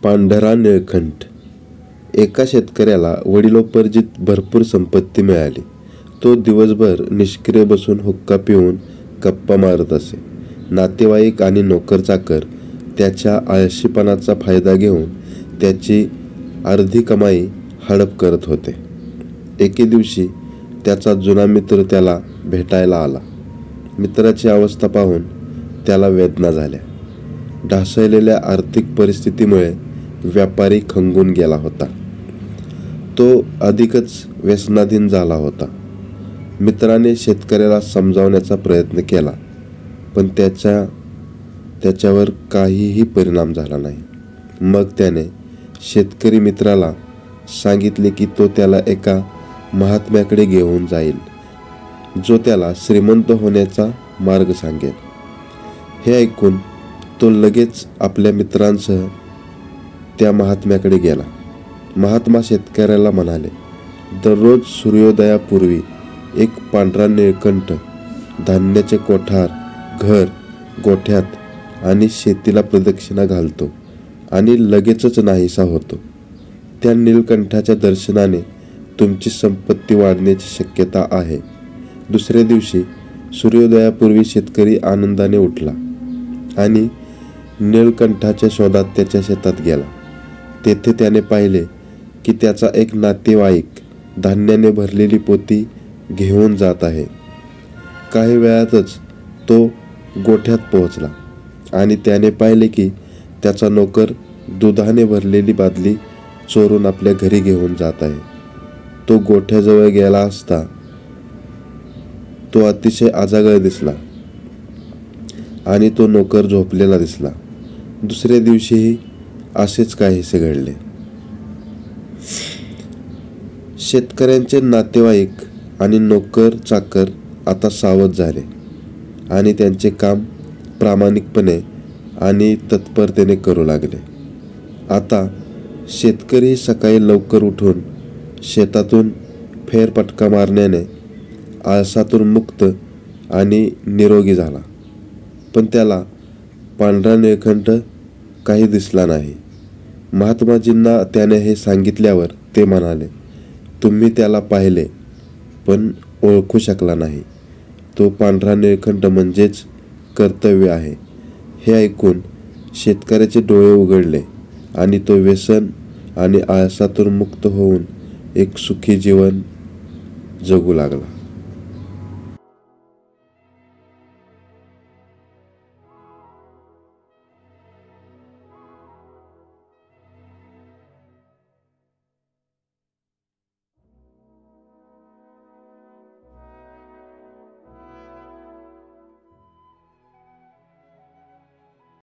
पांढरा निळकंठ. एका शेतकऱ्याला वडिलोपार्जित भरपूर संपत्ती मिळाली. तो दिवसभर निष्क्रिय बसून हुक्का पिऊन गप्पा मारत असे. नातेवाईक आणि नोकर-चाकर त्याच्या आळशीपणाचा फायदा घेऊन त्याची अर्धी कमाई हडप करत होते. एके दिवशी त्याचा जुना मित्र त्याला भेटायला आला. मित्राची अवस्था पाहून त्याला वेदना झाल्या. ढासळलेल्या आर्थिक परिस्थितीमुळे व्यापारी खंगून गेला होता. तो अधिकच व्यसनाधीन झाला होता. मित्राने शेतकऱ्याला समजावण्याचा प्रयत्न केला, पण त्याच्यावर काहीही परिणाम झाला नाही. मग त्याने शेतकरी मित्राला सांगितले की तो त्याला एका महात्म्याकडे घेऊन जाईल, जो त्याला श्रीमंत होण्याचा मार्ग सांगेल. हे ऐकून तो लगेच आपल्या मित्रांसह त्या महात्म्याकडे गेला. महात्मा शेतकऱ्याला म्हणाले, दररोज सूर्योदयापूर्वी एक पांढरा निळकंठ धान्याचे कोठार, घर, गोठ्यात आणि शेतीला प्रदक्षिणा घालतो आणि लगेचच नाहीसा होतो. त्या निळकंठाच्या दर्शनाने तुमची संपत्ती वाढण्याची शक्यता आहे. दुसऱ्या दिवशी सूर्योदयापूर्वी शेतकरी आनंदाने उठला आणि निळकंठाच्या शोधात त्याच्या शेतात गेला. तेथे त्याने पाहिले की त्याचा एक नातेवाईक धान्याने भरलेली पोती घेऊन जात आहे. काही वेळातच तो गोठ्यात पोहोचला आणि त्याने पाहिले की त्याचा नोकर दुधाने भरलेली बादली चोरून आपल्या घरी घेऊन जात आहे. तो गोठ्याजवळ गेला असता तो अतिशय अजागळ दिसला आणि तो नोकर झोपलेला दिसला. दुसऱ्या दिवशीही असेच काहीसे घडले. शेतकऱ्यांचे नातेवाईक आणि नोकर चाकर आता सावध झाले आणि त्यांचे काम प्रामाणिकपणे आणि तत्परतेने करू लागले. आता शेतकरी सकाळी लवकर उठून शेतातून फेरफटका मारण्याने आळसातून मुक्त आणि निरोगी झाला. पण त्याला पांढरा निळकंठ काही दिसला नाही. महात्माजींना त्याने हे सांगितल्यावर ते म्हणाले, तुम्ही त्याला पाहिले पण ओळखू शकला नाही. तो पांढरा निळकंठ म्हणजेच कर्तव्य आहे. हे ऐकून शेतकऱ्याचे डोळे उघडले आणि तो व्यसन आणि आळसातून मुक्त होऊन एक सुखी जीवन जगू लागला.